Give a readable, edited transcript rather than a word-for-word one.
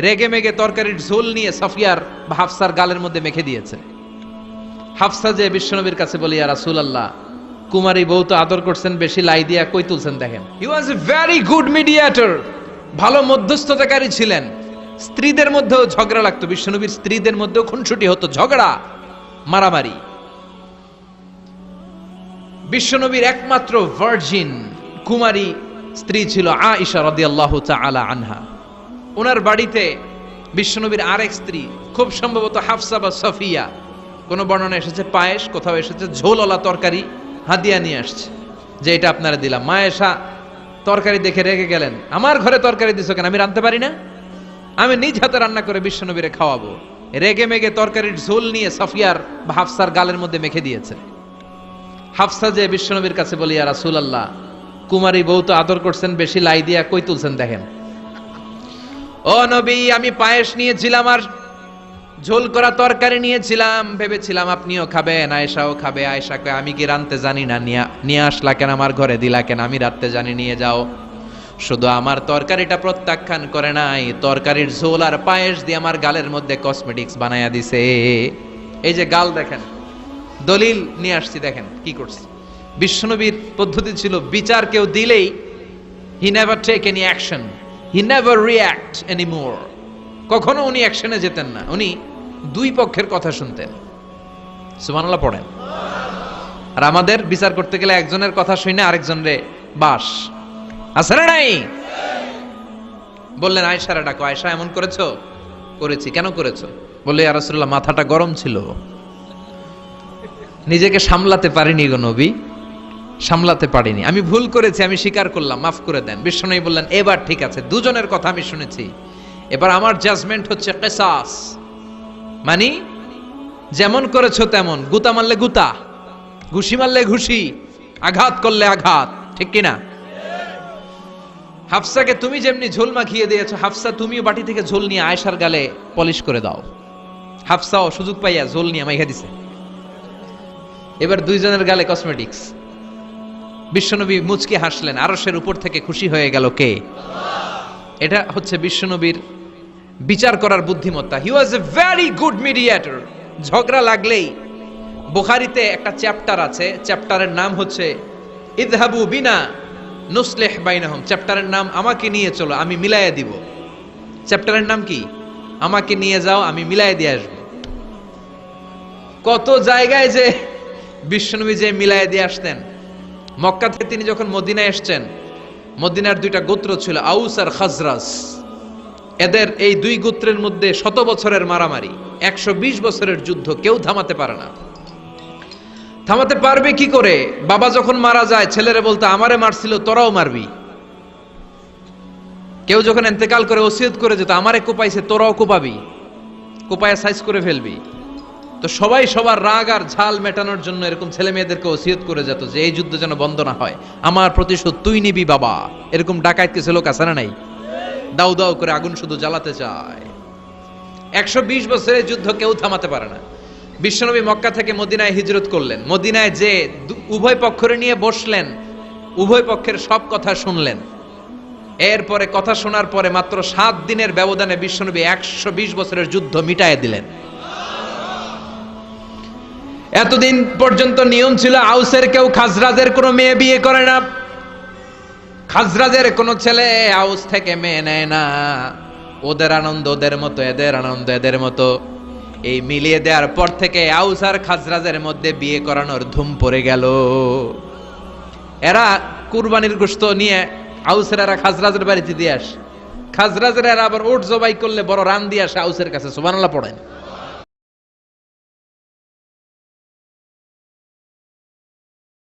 রেগে মেগে তরকারির ঝোল নিয়ে সাফিয়ার বা হাফসার গালের মধ্যে মেখে দিয়েছে। হাফসা যে বিশ্বনবীর কাছে বলি, ইয়া রাসূলুল্লাহ, কুমারী বউ তো আদর করছেন বেশি, লাই দিয়া কই তুলছেন দেখেন। হি ওয়াজ এ ভেরি গুড মিডিয়েটর, ভালো মধ্যস্থতাকারী ছিলেন। স্ত্রীদের মধ্যেও ঝগড়া লাগতো, বিশ্বনবীর স্ত্রীদের মধ্যেও খুনসুটি হতো, ঝগড়া মারামারি। বিশ্বনবীর একমাত্র ভার্জিন কুমারী স্ত্রী ছিল আয়েশা রাদিয়াল্লাহু তাআলা আনহা। ওনার বাড়িতে বিশ্বনবীর আরেক স্ত্রী, খুব সম্ভবত হাফসা বা সফিয়া, কোন বর্ণনা এসেছে পায়েস, কোথাও এসেছে ঝোলওয়ালা তরকারি হাদিয়া নিয়ে আসছে, যে এটা আপনারা দিলাম। মা আয়েশা তরকারি দেখে রেগে গেলেন, আমার ঘরে তরকারি দিছো কেন? আমি রাঁধতে পারি না? আমি নিজ হাতে রান্না করে বিশ্বনবীরে খাওয়াবো। রেগে মেগে তরকারির ঝোল নিয়ে সাফিয়ার বা হাফসার গালের মধ্যে মেখে দিয়েছে। হাফসা যে বিশ্বনবীর কাছে বলি, ইয়া রাসূলুল্লাহ, কুমারী বউ তো আদর করছেন বেশি, লাই দিয়া কই তুলছেন দেখেন। ও নবী, আমি পায়েস নিয়েছিলাম আর ঝোল করা তরকারি নিয়েছিলাম, ভেবেছিলাম আপনিও খাবেন, আয়েশাও খাবে। আয়েশা কয়, আমি কি রাঁধতে জানি না? নিয়ে আসলা কেন আমার ঘরে, দিলা কেন? আমি রাঁধতে জানি, নিয়ে যাও। শুধু আমার তরকারিটা প্রত্যাখ্যান করে নাই, তরকারির ঝোল আর পায়েস দিয়ে আমার গালের মধ্যে কসমেটিক্স বানায়া দিছে। এই যে গাল দেখেন, দলিল নিয়ে আসছি, দেখেন কি করছে। বিশ্বনবীর পদ্ধতি ছিল, বিচার কেউ দিলেই he never take any action, he never react anymore. কখনো উনি অ্যাকশনে যেতেন না, উনি দুই পক্ষের কথা শুনতেন। সুবহানাল্লাহ পড়েন। আর আমাদের বিচার করতে গেলে একজনের কথা শুনে আরেকজনরে বাস আছে না নাই? বললেন আয়েশারে ডাকো। আয়েশা, এমন করেছো? করেছি। কেন করেছো? বললে, ইয়া রাসূলুল্লাহ, মাথাটা গরম ছিল, নিজেকে সামলাতে পারিনি গো নবী, সামলাতে পারিনি, আমি ভুল করেছি, আমি স্বীকার করলাম, মাফ করে দেন। বিশ্বনবী বললেন, এবার ঠিক আছে, দুজনের কথা আমি শুনেছি, এবার আমার জাজমেন্ট হচ্ছে কিসাস, মানে যেমন করেছো তেমন, গুতা মারলে গুতা, ঘুষি মারলে ঘুষি, আঘাত করলে আঘাত, ঠিক কিনা? হাফসাকে তুমি যেমনি ঝোল মাখিয়ে দিয়েছো, হাফসা তুমিও বাটি থেকে ঝোল নিয়ে আয়েশার গালে পলিশ করে দাও। হাফসাও সুযোগ পাইয়া ঝোল নিয়ে মাইখা দিছে। এবার দুইজনের গালে কসমেটিক্স। বিশ্বনবী মুচকি হাসলেন, আরশের উপর থেকে খুশি হয়ে গেল কে? এটা হচ্ছে বিশ্বনবীর বিচার করার বুদ্ধিমত্তা। হি ওয়াজ এ ভেরি গুড মিডিয়েটর। ঝগড়া লাগলেই, বুখারীতে একটা চ্যাপ্টার আছে, চ্যাপ্টারের নাম হচ্ছে ইযহাবু বিনা নুসলিহ বাইনাহুম। চ্যাপ্টারের নাম আমাকে নিয়ে চলো, আমি মিলাইয়া দিব। চ্যাপ্টারের নাম কি? আমাকে নিয়ে যাও, আমি মিলাইয়া দিয়ে আসবো। কত জায়গায় যে বিশ্বনবী যে মিলাইয়া দিয়ে আসতেন। মক্কা থেকে তিনি যখন মদিনায় এসছেন, মদিনার দুইটা গোত্র ছিল, আউস আর খাজরাজ। এদের এই দুই গোত্রের মধ্যে 100 বছরের মারামারি, 120 বছরের যুদ্ধ, কেউ থামাতে পারে না। থামাতে পারবে কি করে? বাবা যখন মারা যায়, ছেলেরা বলতো, আমারে মারছিল, তোরাও মারবি। কেউ যখন ইন্তেকাল করে ওসিয়ত করে যেত, আমারে কোপাইছে, তোরাও কোপাবি, কোপায়া সাইজ করে ফেলবি। তো সবাই সবার রাগ আর ঝাল মেটানোর জন্য এরকম ছেলে মেয়েদেরকে ওসিয়ত করে যেত যে এই যুদ্ধ যেন বন্ধ না হয়, আমার প্রতিশোধ তুই নিবি বাবা। এরকম ডাকাত কিছু লোক আছে না নাই? দাউ দাউ করে আগুন শুধু জ্বালাতে চায়। 120 বছরের যুদ্ধ কেউ থামাতে পারে না। বিশ্বনবী মক্কা থেকে মদিনায় হিজরত করলেন। মদিনায় যে উভয় পক্ষের নিয়ে বসলেন, উভয় পক্ষের সব কথা শুনলেন। এরপরে কথা শোনার পরে মাত্র 7 দিনের ব্যবধানে বিশ্বনবী 120 বছরের যুদ্ধ মিটায়ে দিলেন। এতদিন পর্যন্ত নিয়ম ছিল, আউসের কেউ খাজরাজের কোনো মেয়ে বিয়ে করে না, খাজরাজের কোনো ছেলে আউস থেকে মেয়ে নেয় না। ওদের আনন্দ ওদের মতো, এদের আনন্দ এদের মতো। এই মিলিয়ে দেওয়ার পর থেকে আউস আর খাজরাজের মধ্যে বিয়ে করানোর ধুম পড়ে গেল। এরা কুরবানির গোশত নিয়ে আউসের এরা খাজরাজের বাড়িতে দিয়ে আসে, খাজরাজের এরা আবার উট জবাই করলে বড় রান দিয়ে আসে আউসের কাছে। সুবহানাল্লাহ পড়েন।